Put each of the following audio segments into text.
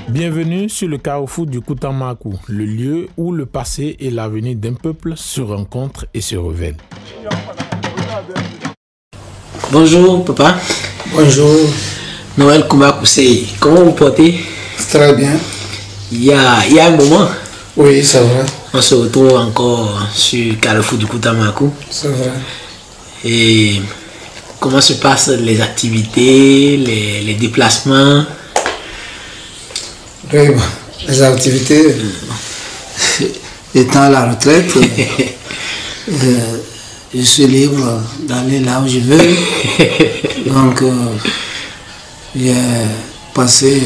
Bienvenue sur le carrefour du Koutamakou, le lieu où le passé et l'avenir d'un peuple se rencontrent et se révèlent. Bonjour papa. Bonjour. Noël Koumakousei, comment vous portez? Très bien. Il y a un moment. Oui, c'est vrai. On se retrouve encore sur le carrefour du Koutamakou. C'est vrai. Et comment se passent les activités, les déplacements? Oui, bon, les activités, étant à la retraite, je suis libre d'aller là où je veux. Donc, j'ai passé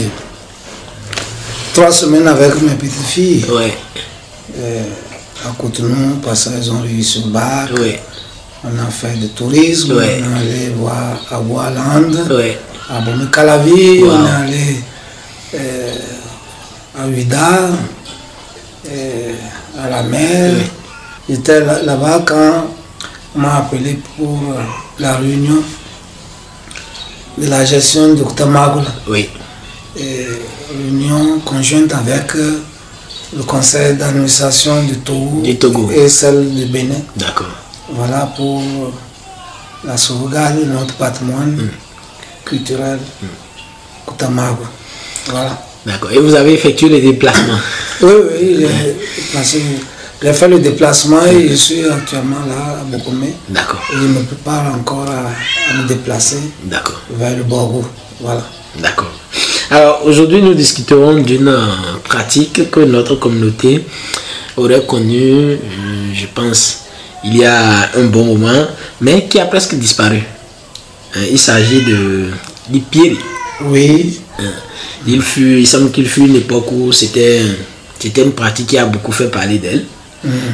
3 semaines avec mes petites filles. Ouais. À Cotonou, passage en rue sur Bac. Ouais. On a fait du tourisme. Ouais. On est allé voir à Boaland, Ouais. à Bomé-Calavi. Wow. On est allé à Vida, à la mer. Ouais. J'étais là-bas quand on m'a appelé pour la réunion de la gestion du Koutamakou. Oui. Réunion conjointe avec le conseil d'administration du Togo et celle du Bénin. D'accord. Voilà pour la sauvegarde de notre patrimoine culturel Koutamakou. Voilà. D'accord. Et vous avez effectué les déplacements? Oui, j'ai fait le déplacement et je suis actuellement là à Bokomé. D'accord. Et je me prépare encore à me déplacer vers le Borgo. Voilà. D'accord. Alors aujourd'hui nous discuterons d'une pratique que notre communauté aurait connue, je pense, il y a un bon moment, mais qui a presque disparu. Il s'agit du pied. Oui. Il semble qu'il fut une époque où c'était une pratique qui a beaucoup fait parler d'elle.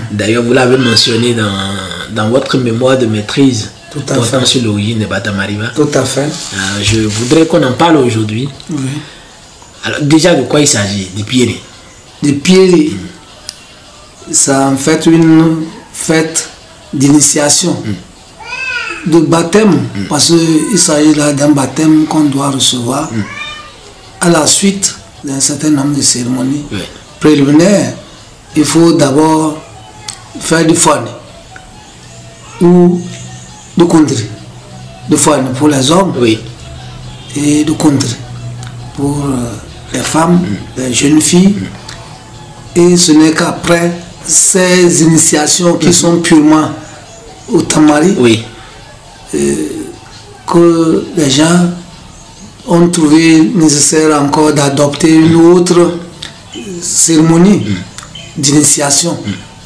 D'ailleurs, vous l'avez mentionné dans votre mémoire de maîtrise portant sur l'origine de Batamariba. Tout à fait. Je voudrais qu'on en parle aujourd'hui. Oui. Alors, déjà, de quoi il s'agit? Du pied. Du pied, c'est en fait une fête d'initiation, de baptême, parce qu'il s'agit là d'un baptême qu'on doit recevoir à la suite d'un certain nombre de cérémonies préliminaires. Il faut d'abord faire du fouane ou de country. De fouane pour les hommes et de country pour les femmes, les jeunes filles. Et ce n'est qu'après ces initiations qui sont purement au tamari que les gens ont trouvé nécessaire encore d'adopter une autre cérémonie d'initiation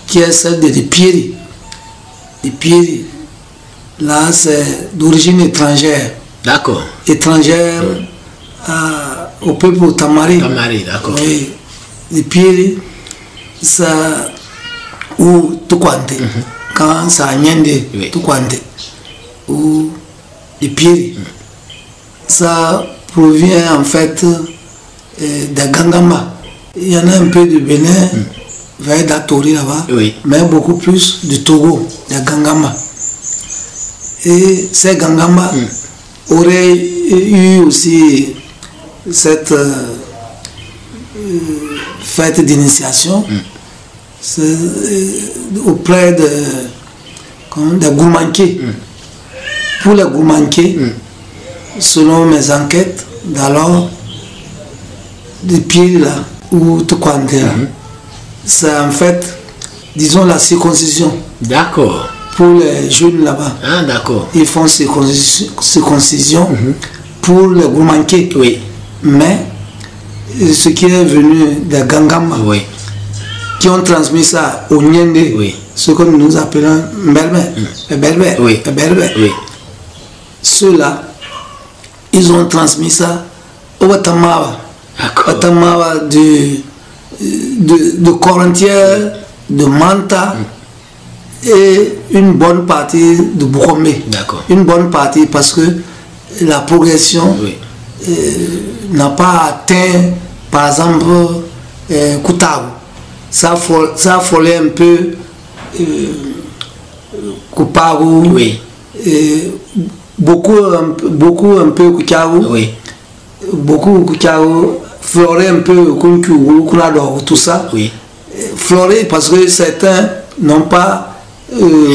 qui est celle des pierres. Les pierres, là, c'est d'origine étrangère. D'accord. Étrangère au peuple tamari. Tamari, d'accord. Oui. Les pierres, ça ou Tukwante. Quand ça vient de Tukwante. Ou les pierres. Ça provient en fait des Gangamba. Il y en a un peu du Bénin, vers Datori là-bas, mais beaucoup plus du Togo, des Gangamba. Et ces Gangamba auraient eu aussi cette fête d'initiation auprès des Goumanké. Pour les Goumanké, selon mes enquêtes, d'alors, des pieds là, ou Tukwante là, c'est en fait, disons, la circoncision. D'accord. Pour les jeunes là-bas. Ah, d'accord. Ils font circoncision pour les Goumanké. Oui. Mais ce qui est venu des Gangama, qui ont transmis ça au Nyende, ce que nous appelons Berber. Ceux-là, ils ont transmis ça au Watamawa. Watamawa de Corinthia, de Manta et une bonne partie de Boukome. Une bonne partie parce que la progression n'a pas atteint, par exemple, Koutaou. Ça a frôlé un peu Kouparou, beaucoup un peu Koutiou, beaucoup Koutiou, fleurer un peu, tout ça. Oui. Fleurer parce que certains n'ont pas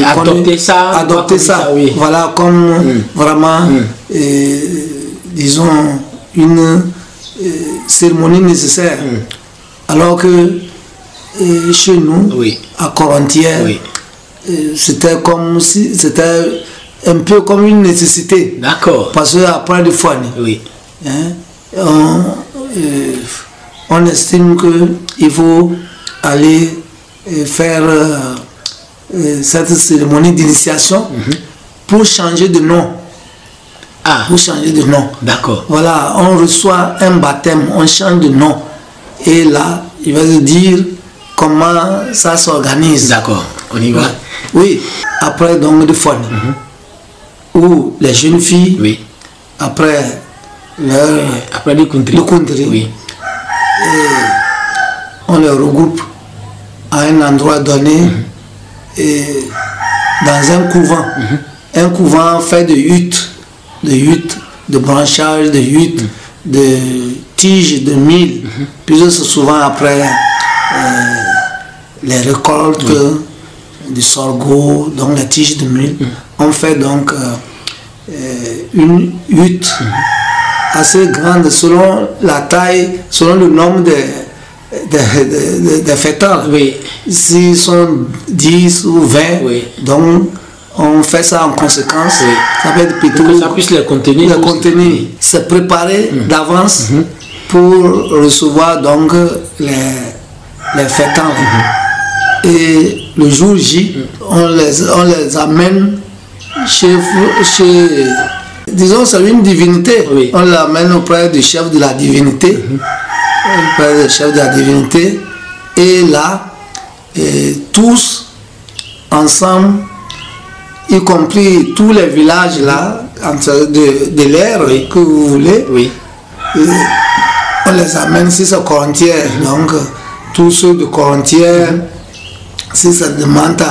adopté ça, oui. Voilà, comme vraiment, disons, une cérémonie nécessaire. Alors que chez nous, oui. à Corinthians, oui. C'était comme si c'était un peu comme une nécessité. D'accord. Parce qu'après le foie, oui. On estime qu'il faut aller faire cette cérémonie d'initiation pour changer de nom. Ah. Pour changer de nom. D'accord. Voilà, on reçoit un baptême, on change de nom. Et là, il va se dire comment ça s'organise. D'accord, on y va. Oui, après donc de foine. Où les jeunes filles, oui. après le country, oui. On les regroupe à un endroit donné et dans un couvent. Un couvent fait de huttes, de branchages, de huttes, de tiges, de mil. Puis c'est souvent après les récoltes du sorgho, donc les tiges de mil. On fait donc une hutte assez grande selon la taille, selon le nombre des fêtards. Oui. S'ils sont 10 ou 20, oui. Donc on fait ça en conséquence. Oui. Ça peut être plutôt pour que ça puisse les contenir. C'est préparé d'avance pour recevoir donc les fêtards. Et le jour J, on les amène chez disons, c'est une divinité. Oui. On l'amène auprès du chef de la divinité. Auprès du chef de la divinité. Et là, tous ensemble, y compris tous les villages là, de l'air que vous voulez, on les amène si c'est Corinthiens. Donc, tous ceux de Corinthiens, si ça demande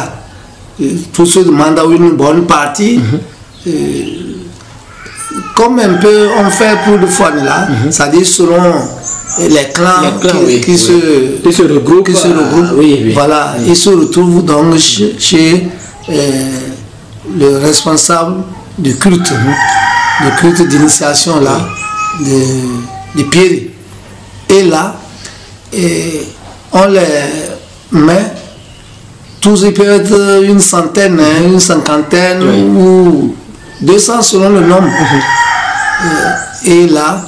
tous ceux demandent une bonne partie, comme un peu on fait pour le foie là, c'est-à-dire selon les clans qui se regroupent, voilà, ils se retrouvent donc chez le responsable du culte, d'initiation là, de Pierre. Et là, on les met, tous ils peuvent être une centaine, une cinquantaine ou 200 selon le nombre. Et là,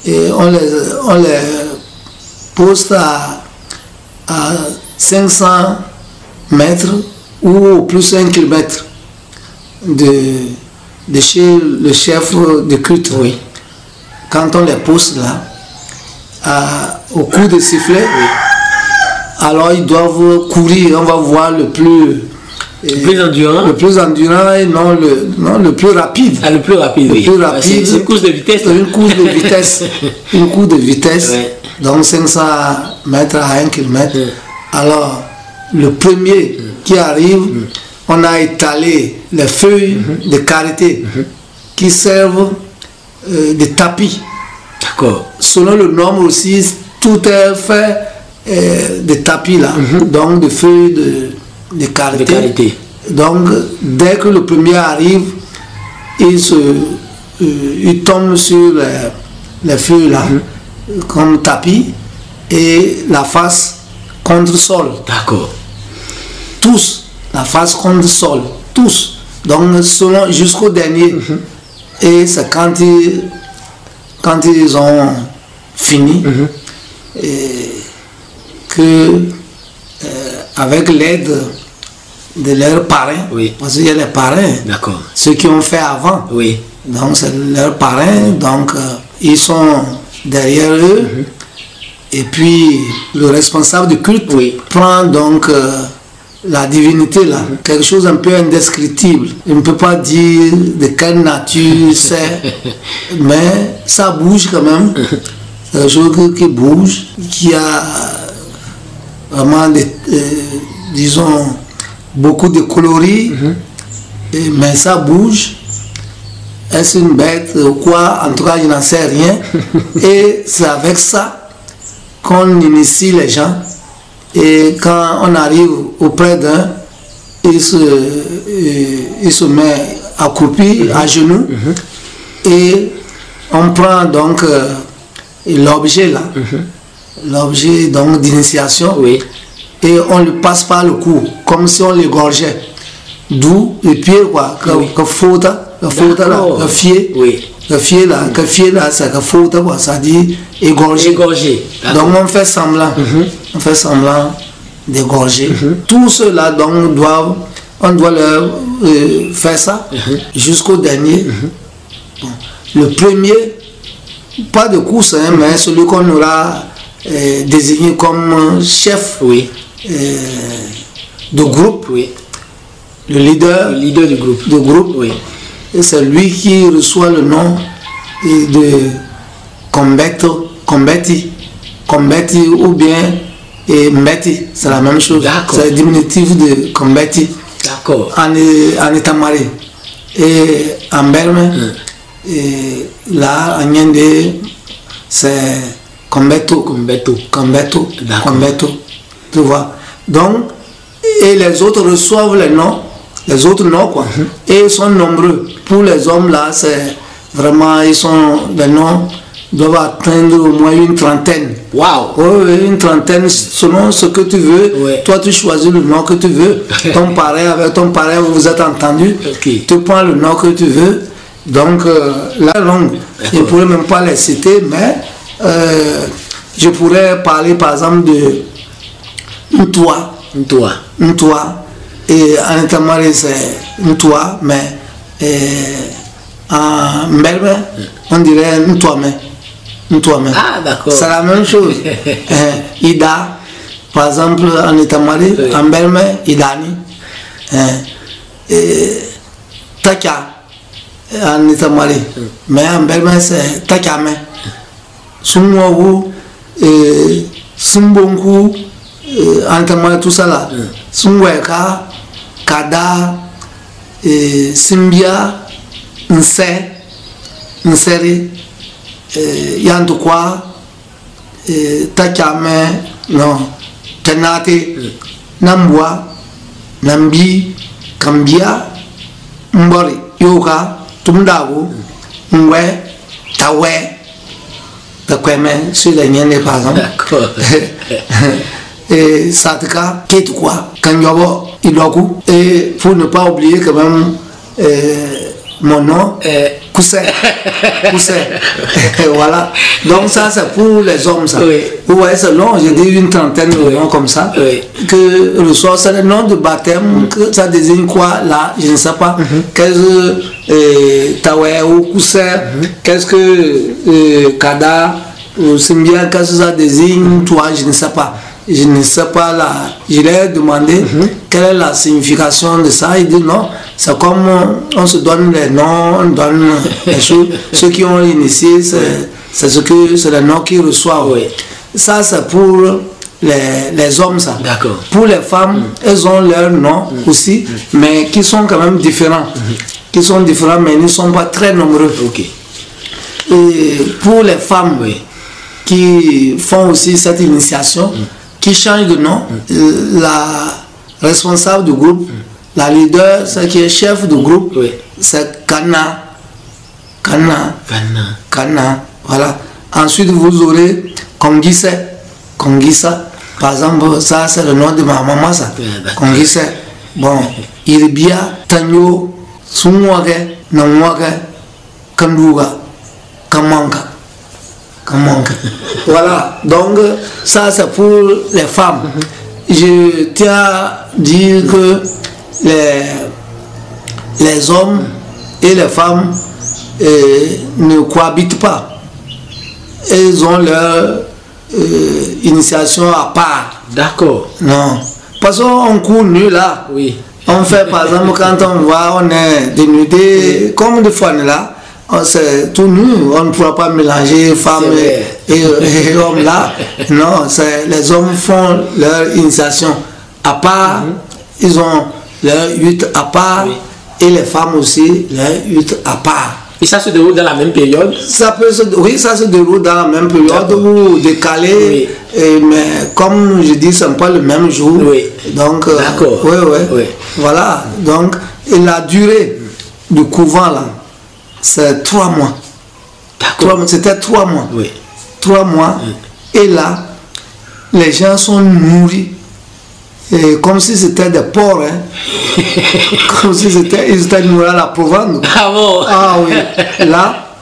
on les poste à 500 mètres ou au plus 1 kilomètre de chez le chef de culte. Oui. Quand on les pose là, au coup de sifflet, alors ils doivent courir. On va voir le plus endurant et non le plus rapide. Ah, le plus rapide, oui. Plus rapide. C'est une course de vitesse. Une course de vitesse. Une course de vitesse. Ouais. Donc 500 mètres à 1 kilomètre. Alors, le premier qui arrive, on a étalé les feuilles de karité qui servent de tapis. D'accord. Selon le nombre aussi, tout est fait de tapis là. Donc de feuilles de karité. Donc dès que le premier arrive, il tombe sur les feuilles là, comme tapis, et la face contre sol. D'accord. Tous, la face contre sol, tous. Donc selon jusqu'au dernier. Et c'est quand ils ont fini que avec l'aide de leurs parrains, parce qu'il y a les parrains, ceux qui ont fait avant, donc c'est leurs parrains, donc ils sont derrière eux, et puis le responsable du culte prend donc la divinité là, quelque chose un peu indescriptible. Il ne peut pas dire de quelle nature c'est, mais ça bouge quand même. C'est quelque chose qui bouge, qui a vraiment, disons, beaucoup de coloris, mais ça bouge. est-ce une bête ou quoi, en tout cas je n'en sais rien. Et c'est avec ça qu'on initie les gens. Et quand on arrive auprès d'un, il se met accroupi, à genoux, et on prend donc l'objet là, l'objet donc d'initiation, Oui. et on le passe par le cou, comme si on l'égorgeait. D'où le pied, quoi, que faute là, le fier. Oui. Le fier là, c'est que faute, quoi, ça dit égorger. Égorger. Donc on fait semblant, d'égorger. Tous ceux-là donc on doit leur faire ça jusqu'au dernier. Bon. Le premier, pas de course, hein, mais celui qu'on aura désigné comme chef Oui. de groupe, Oui. le leader Du groupe. de groupe, Oui. et c'est lui qui reçoit le nom de combetti ou bien mbeti, c'est la même chose. C'est le diminutif de combetti. D'accord. En Itamari. Et en Berme, et là, en Yende, c'est Combeto. Tu vois. Donc, et les autres reçoivent les autres noms, quoi. Et ils sont nombreux. Pour les hommes, là, c'est vraiment, les noms doivent atteindre au moins une trentaine. Waouh! Oui, une trentaine, selon ce que tu veux. Ouais. Toi, tu choisis le nom que tu veux. Ton parrain, avec ton parrain, vous vous êtes entendu. Okay. Tu prends le nom que tu veux. Donc, la langue, je ne pourrais même pas les citer, mais je pourrais parler, par exemple, de Ntoa. Et en Itamari, c'est Ntoa, mais en Mbelme, on dirait Ntoame. Ah, d'accord. C'est la même chose. Ida, par exemple, en Itamari, en Mbelme, Idani. Taka, en Itamari. Mais en Mbelme, c'est Takame. Sumwawu, Sumbonku, en Itamari, tout ça là. Sumweka, Kada, Simbia, Nseri, Yandukwa, Takame, non, Tenate, Nambwa, Nambi, Kambia, Mbori, Yoga, Tumdawu, Mwe, Tawe, Takweme, sur les Nyende par exemple. D'accord. Et Satka, Ketukwa, Kanyobo, Iloku. Et pour ne pas oublier quand même mon nom, Koussé. Voilà. Donc ça c'est pour les hommes ça. Oui. Vous voyez c'est long, j'ai dit une trentaine de noms comme ça. Oui. Que le soir c'est le nom de baptême, que ça désigne quoi là, je ne sais pas. Qu'est-ce que Tawe ou Koussé, qu'est-ce que Kada ou Simbia, qu'est-ce que ça désigne, toi je ne sais pas. Je ne sais pas là. Je leur ai demandé quelle est la signification de ça. Il dit non, c'est comme on se donne les noms, on donne les choses. Ceux qui ont initié, c'est les noms qu'ils reçoivent. Oui. Ça, c'est pour les hommes, ça. D'accord. Pour les femmes, elles ont leurs noms aussi, mais qui sont quand même différents. Qui sont différents, mais ils ne sont pas très nombreux. Ok. Et pour les femmes qui font aussi cette initiation, qui change de nom, la responsable du groupe, la leader, celle qui est chef du groupe, c'est Kana. Voilà. Ensuite, vous aurez Kongise. Par exemple, ça c'est le nom de ma maman, ça. Kongise. Bon, Iribia, Tanyo, Sumwage, Namwage, Kanduga, Kamanka. Voilà, donc ça c'est pour les femmes. Je tiens à dire que les hommes et les femmes ne cohabitent pas. Ils ont leur initiation à part. D'accord. Non, parce qu'on court nu là. Oui. On fait par exemple quand on voit, on est dénudé, comme des fois là. C'est tout nu, on ne pourra pas mélanger femmes et hommes là. Non, les hommes font leur initiation à part, ils ont leur hutte à part, et les femmes aussi leur hutte à part. Et ça se déroule dans la même période? Oui, ça se déroule dans la même période ou décalé. Oui. Mais comme je dis, ce n'est pas le même jour. Oui. Donc, d'accord. Oui. Voilà. Donc, et la durée du couvent, là, c'est 3 mois. D'accord. C'était 3 mois. Oui. 3 mois. Et là, les gens sont nourris. Et comme si c'était des porcs, hein. Comme si ils étaient nourris à la provende. Ah bon? Ah oui. Là,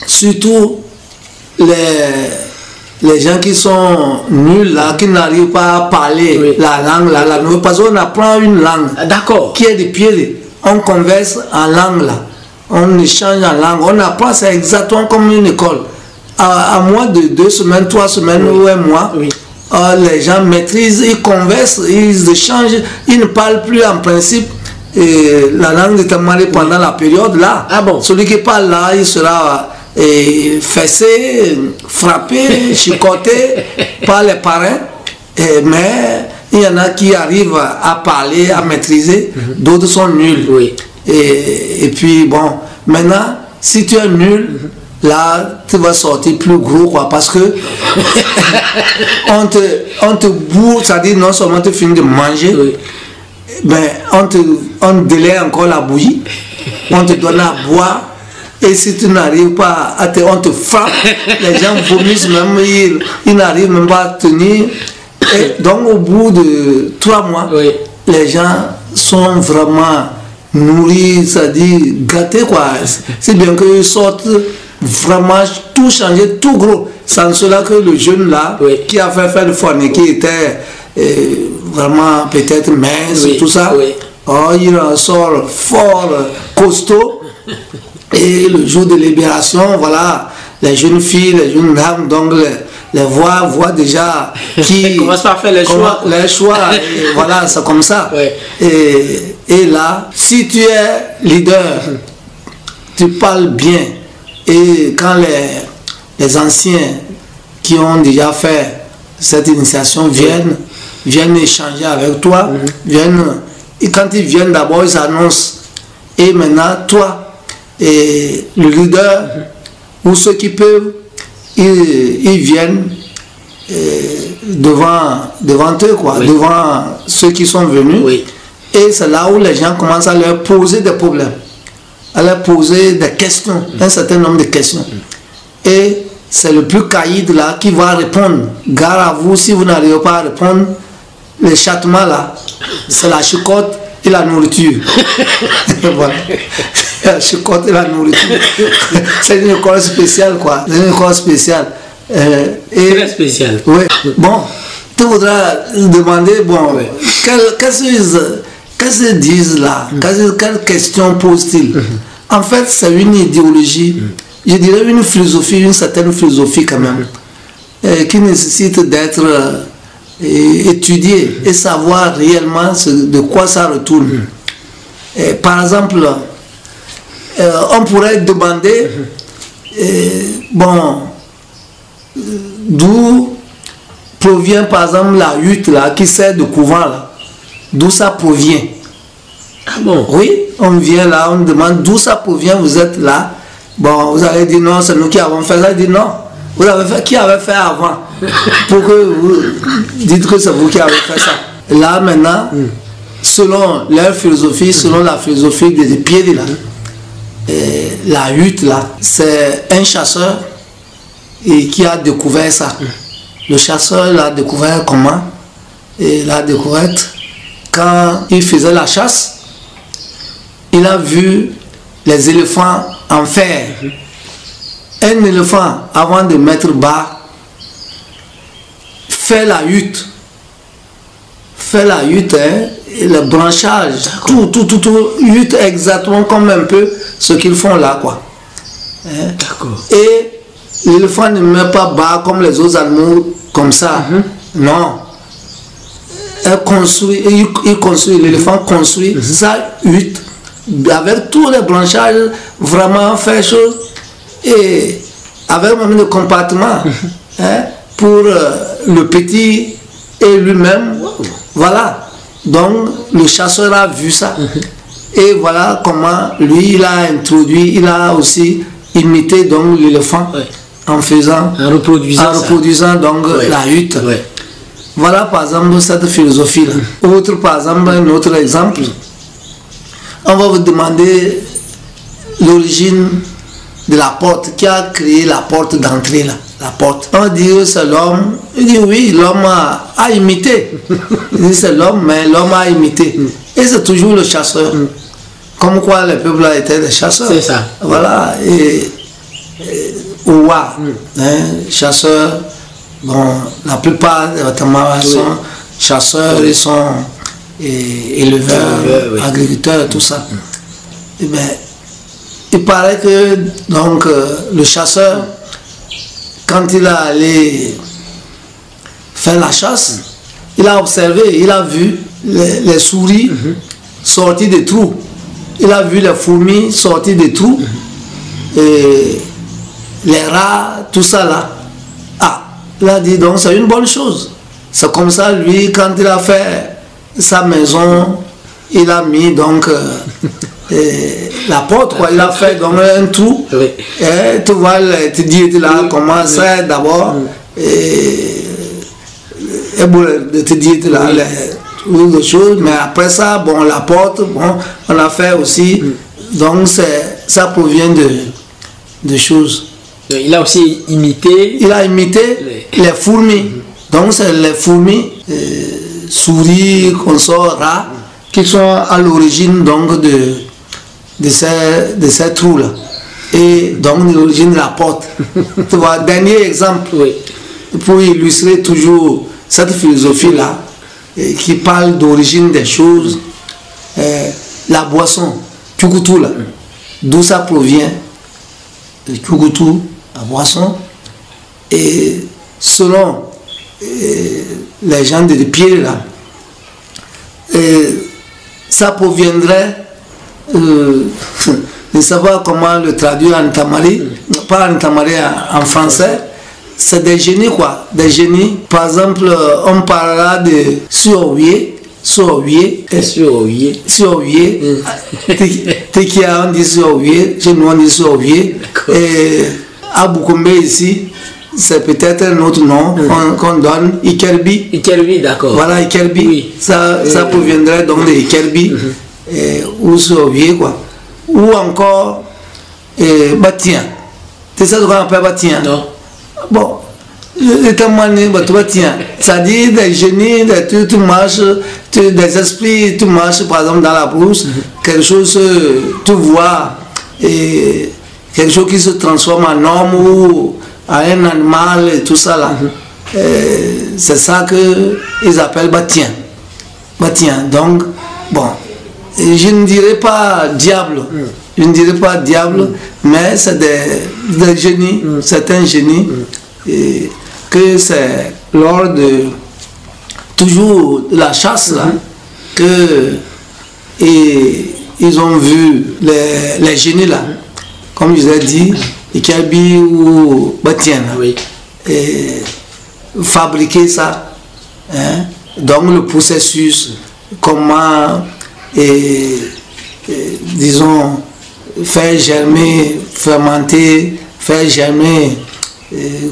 surtout les gens qui sont nuls, là, qui n'arrivent pas à parler la langue, la nouvelle, parce qu'on apprend une langue qui est de pied. On converse en langue, là. On échange en langue. On apprend, c'est exactement comme une école. À moins de 2 semaines, 3 semaines ou un mois, les gens maîtrisent, ils conversent, ils échangent, ils ne parlent plus en principe la langue déterminée pendant la période là. Ah bon? Celui qui parle là, il sera fessé, frappé, chicoté par les parrains. Mais il y en a qui arrivent à parler, à maîtriser, d'autres sont nuls. Oui. Et puis bon, maintenant, si tu es nul, là, tu vas sortir plus gros, quoi, parce que on te bourre, c'est-à-dire non seulement tu finis de manger, mais on délaie encore la bouillie, on te donne à boire, et si tu n'arrives pas on te frappe, les gens vomissent même, ils n'arrivent même pas à tenir. Et donc au bout de 3 mois, les gens sont vraiment nourris, c'est-à-dire gâtés, quoi. C'est bien qu'ils sortent vraiment tout changé, tout gros. Sans cela que le jeune là, qui a fait le fourni, qui était vraiment peut-être mince, tout ça, il en sort fort, costaud. Et le jour de libération, voilà, les jeunes filles, les jeunes dames, donc les voient déjà qui commence par faire les choix. Et voilà, c'est comme ça. Et là, si tu es leader, tu parles bien. Et quand les anciens qui ont déjà fait cette initiation viennent échanger avec toi, et quand ils viennent d'abord, ils annoncent. Et maintenant, toi, et le leader, ou ceux qui peuvent, ils viennent devant eux, quoi, devant ceux qui sont venus. Et c'est là où les gens commencent à leur poser des problèmes, à leur poser des questions, un certain nombre de questions. Et c'est le plus caïd là qui va répondre. Gare à vous, si vous n'arrivez pas à répondre, les châtiments là, c'est la chicotte et la nourriture. Voilà. La chicotte et la nourriture. C'est une école spéciale, quoi. C'est une école spéciale. Très spéciale. Oui. Bon, tu voudras demander, bon, qu'est-ce qu'ils disent là? Quelles questions posent-ils? En fait, c'est une idéologie, je dirais une philosophie, une certaine philosophie quand même, qui nécessite d'être étudiée et savoir réellement de quoi ça retourne. Par exemple, on pourrait demander, bon, d'où provient par exemple la hutte là, qui sert de couvent là, d'où ça provient? Ah bon? Oui, on vient là, on demande d'où ça provient, vous êtes là. Bon, vous allez dire non, c'est nous qui avons fait ça. Dit non, vous avez fait, qui avait fait avant? Pour que vous dites que c'est vous qui avez fait ça. Là maintenant, selon leur philosophie, selon la philosophie des pieds de là, la hutte là, c'est un chasseur qui a découvert ça. Le chasseur l'a découvert comment? Et l'a découverte quand il faisait la chasse. Il a vu les éléphants en fer. Un éléphant, avant de mettre bas, fait la hutte. Fait la hutte, hein, et le branchage, tout, hutte exactement comme un peu ce qu'ils font là, quoi. Hein? Et l'éléphant ne met pas bas comme les autres animaux, comme ça. Non. L'éléphant construit sa hutte avec tous les branchages, vraiment faire chose, et avec même le compartiment hein, pour le petit et lui-même. Voilà. Donc le chasseur a vu ça Et voilà comment lui, il a introduit, il a aussi imité donc l'éléphant en faisant, en reproduisant donc la hutte. Voilà par exemple cette philosophie-là. Autre par exemple, un autre exemple, on va vous demander l'origine de la porte, qui a créé la porte d'entrée là. La porte. On dit que c'est l'homme. Il dit oui, l'homme a imité. Il dit c'est l'homme, mais l'homme a imité. Et c'est toujours le chasseur. Comme quoi le peuple a été des chasseurs. C'est ça. Voilà. Et Ouah, chasseurs, bon, la plupart des Tamara sont chasseurs, ils sont éleveurs, agriculteurs, tout ça. Et bien, il paraît que donc, le chasseur, quand il a allé faire la chasse, il a observé, il a vu les souris sortir des trous. Il a vu les fourmis sortir des trous. Et les rats, tout ça là. Ah, il a dit donc c'est une bonne chose. C'est comme ça, lui, quand il a fait sa maison, il a mis donc la porte, quoi. Il a fait donc un trou. Et tu vois, tu dis là, comment ça d'abord. Et tu dis là, les choses, mais après ça, bon, la porte, bon, on a fait aussi. Donc ça provient de choses. Il a aussi imité. Il a imité les fourmis. Donc c'est les fourmis, souris, consorts, rats, qui sont à l'origine donc de ces trous-là. Et donc de l'origine de la porte. Tu vois, dernier exemple, pour illustrer toujours cette philosophie-là, qui parle d'origine des choses, la boisson, tchoukoutou là, d'où ça provient, le tchoukoutou, la boisson, et selon les gens de pied là, ça proviendrait, je ne sais pas comment le traduire en tamari, pas en tamari en français, c'est des génies quoi, des génies. Par exemple, on parlera de Suowie, Tekia on dit Suowie, chez nous on dit Suowie, et à Boukoumbe ici, c'est peut-être un autre nom qu'on donne, Ikerbi. Ikerbi, d'accord. Voilà, Ikerbi, oui. Ça proviendrait donc de Ikerbi, ou Suowie quoi. Ou encore, Batien. C'est ça qu'on appelle Batien. Non. Bon, ça dit des génies, tu marches, des esprits, tu marches par exemple dans la brousse, quelque chose, tu vois, et quelque chose qui se transforme en homme ou en un animal et tout ça là. C'est ça qu'ils appellent Batien. Donc, bon, je ne dirais pas diable, mais c'est des génies, c'est un génie. Et que c'est lors de toujours de la chasse là, que ils ont vu les génies là, comme je l'ai dit, Ikerbi ou Batien, et fabriquer ça, hein? Donc le processus, comment disons faire germer, fermenter, faire germer,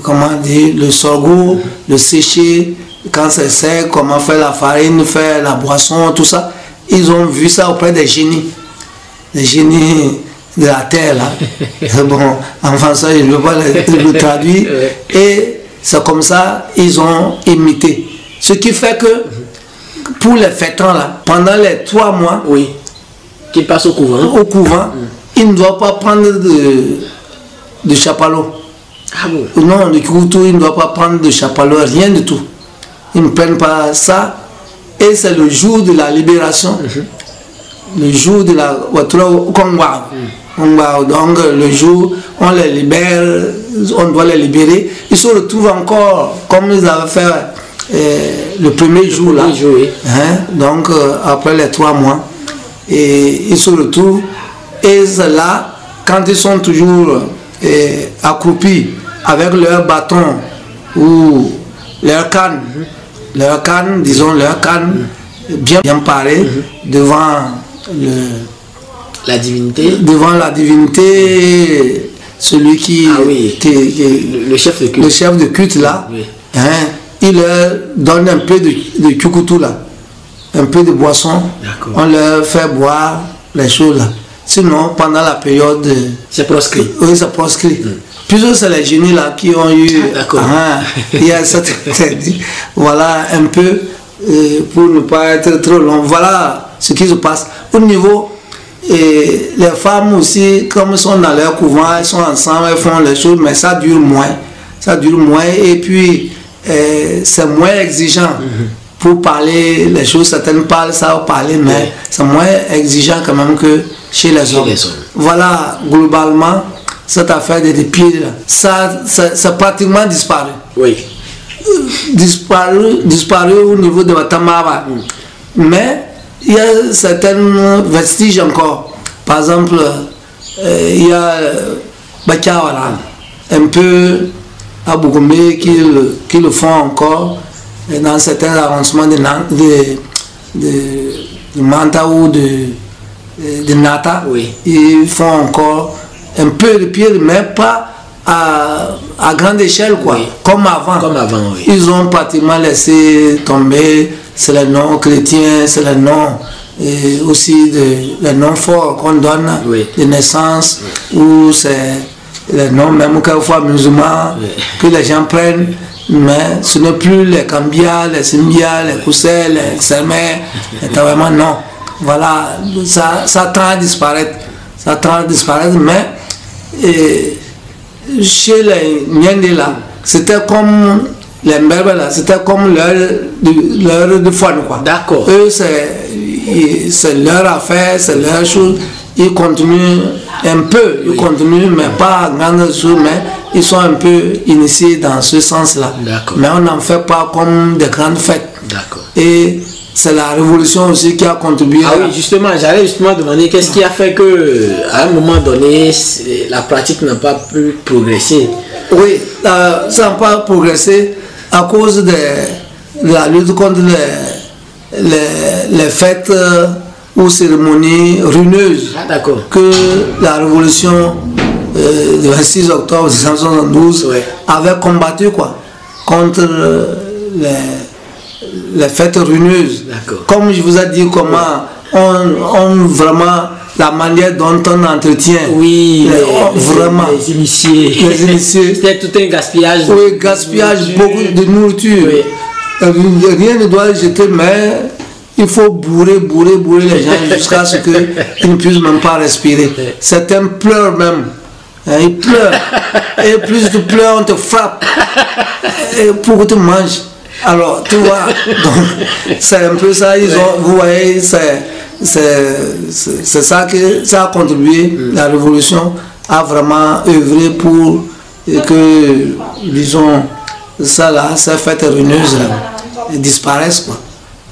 comment dire, le sorgho, le sécher, quand c'est sec, comment faire la farine, faire la boisson, tout ça. Ils ont vu ça auprès des génies de la terre là. Bon, en français, je ne veux pas le traduire. Et c'est comme ça, ils ont imité. Ce qui fait que pour les fêtants là, pendant les 3 mois, qu'ils passent au couvent, ils ne doivent pas prendre de chapalot. Ah bon? Non, le Koutou, il ne doit pas prendre de chapalot, rien du tout. Ils ne prennent pas ça. Et c'est le jour de la libération. Le jour de la Kongwa. Donc le jour, on les libère, on doit les libérer. Ils se retrouvent encore comme ils avaient fait le premier jour là. Hein? Donc après les 3 mois. Et ils se retrouvent. Et c'est là, quand ils sont toujours accroupis avec leur bâton ou leur canne, bien parée devant La divinité. Devant la divinité, celui qui... Ah oui, le chef de culte. Le chef de culte là, Oui. hein, il leur donne un peu de chukutu là, un peu de boisson. D'accord. On leur fait boire les choses là. Sinon, pendant la période... C'est proscrit. Oui, c'est proscrit. Puisque c'est les génies là qui ont eu... D'accord. Il y a cette... Voilà un peu, pour ne pas être trop long. Voilà ce qui se passe. Au niveau... Et les femmes aussi, comme elles sont dans leur couvent, elles sont ensemble, elles font les choses, mais ça dure moins. Ça dure moins et puis c'est moins exigeant pour parler les choses. Certaines parlent, ça va parler, mais c'est moins exigeant quand même que chez les hommes. Voilà, globalement, cette affaire des pieds, ça pratiquement disparu. Oui. Disparu au niveau de Watamaba. Mais il y a certains vestiges encore. Par exemple, il y a Bachawala, un peu à Bougoumé qui le font encore dans certains arrondissements de Manta ou de Nata. Oui. Ils font encore un peu de pied, mais pas à grande échelle, quoi. Oui. Comme avant. Comme avant, oui. Ils ont pratiquement laissé tomber, c'est les noms chrétiens, c'est les noms et aussi les noms forts qu'on donne de naissance, ou c'est les noms même quelquefois musulmans que les gens prennent, mais ce n'est plus les Cambia, les Simbia, les Koussel, les Sermé, vraiment non. Voilà, ça tend à disparaître. Ça tend à disparaître, mais chez les Nyende là, c'était comme les Mbembe là, c'était comme leur de fun, quoi. D'accord. Eux, c'est leur affaire, c'est leur chose. Ils continuent un peu, ils continuent, mais pas en grande chose, mais ils sont un peu initiés dans ce sens-là. Mais on n'en fait pas comme des grandes fêtes. D'accord. Et c'est la révolution aussi qui a contribué. Ah oui, justement, j'allais justement demander qu'est-ce qui a fait que, à un moment donné, la pratique n'a pas pu progresser. Oui, ça n'a pas progressé à cause de la lutte contre les fêtes ou cérémonies ruineuses que la révolution du 26 octobre 1972 avait combattu, quoi, contre les fêtes ruineuses. Comme je vous ai dit, comment on vraiment la manière dont on entretient vraiment les initiés. C'était tout un gaspillage. Oui, gaspillage, beaucoup de nourriture. Rien ne doit jeter, mais il faut bourrer les gens jusqu'à ce qu'ils ne puissent même pas respirer. Certains pleurent même. Ils pleurent. Et plus tu pleures, on te frappe. Et pour que tu manges. Alors, tu vois, donc c'est un peu ça. Vous voyez, c'est ça que ça a contribué. La révolution a vraiment œuvré pour que, disons, ça là, ces fêtes ruineuses disparaissent, quoi.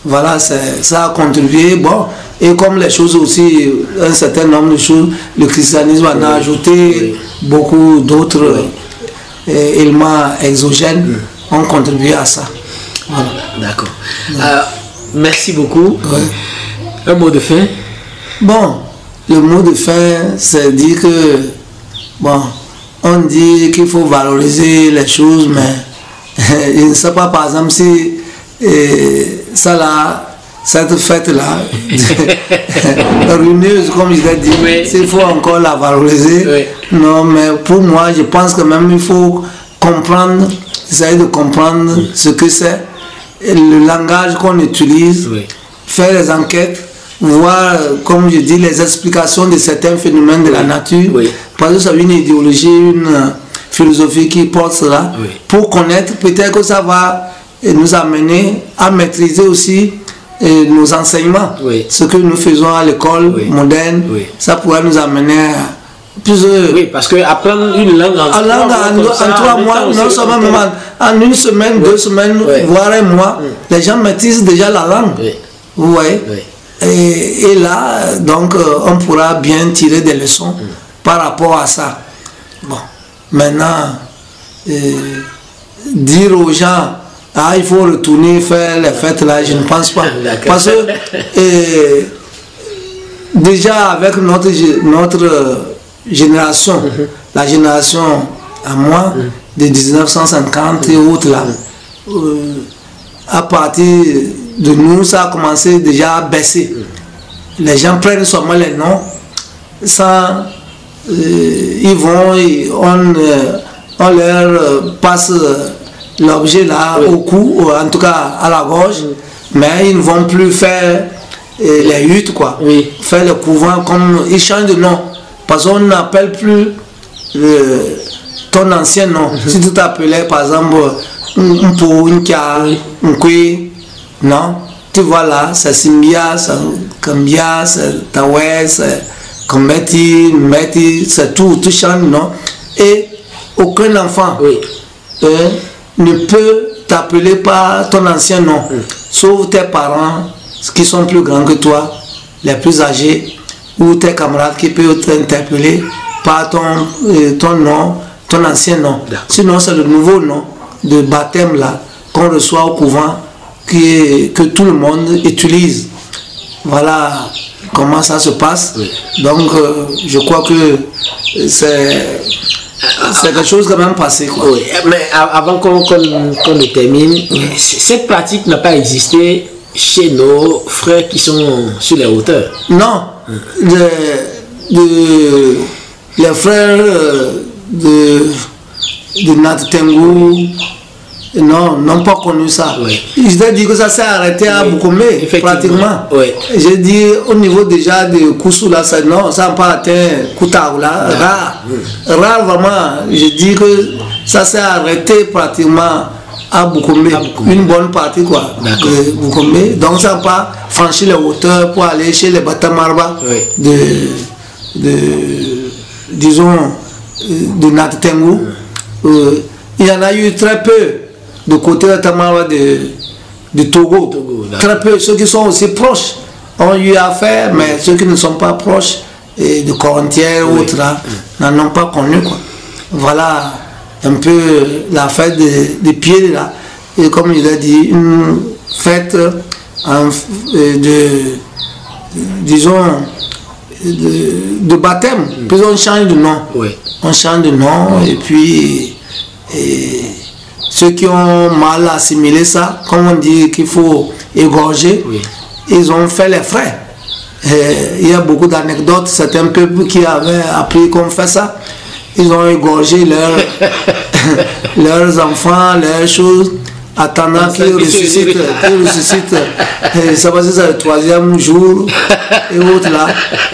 Voilà, ça a contribué. Bon, et comme les choses aussi, un certain nombre de choses, le christianisme en a ajouté, beaucoup d'autres éléments exogènes ont contribué à ça. Voilà. D'accord. Merci beaucoup. Un mot de fin? Bon, le mot de fin, c'est dire que, bon, on dit qu'il faut valoriser les choses, mais je ne sais pas, par exemple, si ça là, cette fête-là, ruineuse, comme je l'ai dit, s'il faut encore la valoriser, non, mais pour moi, je pense que même il faut comprendre, essayer de comprendre ce que c'est, le langage qu'on utilise, faire les enquêtes, voir, comme je dis, les explications de certains phénomènes de la nature, parce que c'est une idéologie, une philosophie qui porte cela, pour connaître, peut-être que ça va nous amener à maîtriser aussi nos enseignements, ce que nous faisons à l'école moderne, ça pourrait nous amener à oui, parce que apprendre une langue en 3 mois, non seulement en 1 semaine, 2 semaines, voire 1 mois, les gens maîtrisent déjà la langue. Vous voyez? Et là, donc, on pourra bien tirer des leçons par rapport à ça. Bon, maintenant, dire aux gens, il faut retourner faire les fêtes là, je ne pense pas. Parce que déjà avec notre génération, la génération à moi, de 1950 et autres là, à partir de nous, ça a commencé déjà à baisser. Les gens prennent seulement les noms, sans, ils vont, on leur passe l'objet là au cou, en tout cas à la gorge, mais ils ne vont plus faire les huttes, quoi. Faire le couvent, comme ils changent de nom, parce qu'on n'appelle plus ton ancien nom. Si tu t'appelais par exemple un pou, un kia, un kui, non, tu vois là, c'est Simbia, c'est Kambia, c'est Tawé, c'est Kombeti, Mbeti, c'est tout, tu changes, non. Et aucun enfant ne peut t'appeler par ton ancien nom, sauf tes parents qui sont plus grands que toi, les plus âgés, ou tes camarades qui peuvent t'interpeller par ton nom, ton ancien nom. Sinon, c'est le nouveau nom de baptême là qu'on reçoit au couvent, que tout le monde utilise. Voilà comment ça se passe. Donc, je crois que c'est quelque chose quand même passé, quoi. Oui, mais avant qu'on ne termine, cette pratique n'a pas existé chez nos frères qui sont sur les hauteurs. Non, les frères de Nat Tengu, non, n'ont pas connu ça. Je t'ai dit que ça s'est arrêté à Boukomé, pratiquement. J'ai dit au niveau déjà de Koussou, là, non, ça n'a pas atteint Koutaou, là, rare. Rare vraiment. Je dis que ça s'est arrêté pratiquement à Boukomé, une bonne partie, quoi, de Boukomé. Donc ça n'a pas franchi les hauteurs pour aller chez les Batamarba disons, de Nat Tengu. Il y en a eu très peu de côté de Togo. Très peu. Ceux qui sont aussi proches ont eu affaire, mais ceux qui ne sont pas proches de Corintières ou autres là n'en ont pas connu, quoi. Voilà un peu la fête des pieds là. Et comme il a dit, une fête de baptême. Puis on change de nom. On change de nom et puis ceux qui ont mal assimilé ça, comme on dit qu'il faut égorger, ils ont fait les frais. Il y a beaucoup d'anecdotes, certains peuples qui avaient appris qu'on fait ça, ils ont égorgé leurs enfants, leurs choses, attendant qu'ils ressuscitent. Ça va c'est le 3e jour et autres là.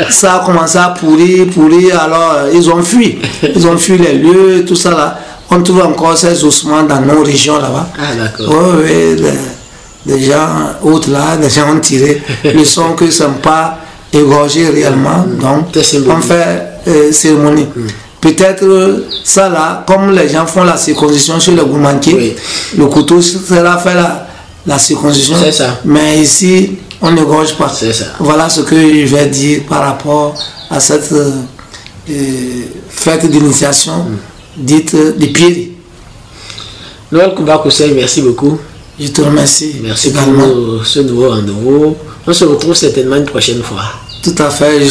Ça a commencé à pourrir, alors ils ont fui les lieux, tout ça là. On trouve encore ces ossements dans nos régions là-bas. Ah d'accord. Des gens autres là, des gens ont tiré le son que ça n'est pas égorgé réellement. Donc on fait cérémonie. Peut-être ça là, comme les gens font la circoncision sur le Goumanké, le couteau sera fait la circoncision. C'est ça. Mais ici, on n'égorge pas. C'est ça. Voilà ce que je vais dire par rapport à cette fête d'initiation dite des pieds. Noël Kumba Koussei, merci beaucoup. Je te remercie. Merci également pour ce nouveau rendez-vous. On se retrouve certainement une prochaine fois. Tout à fait.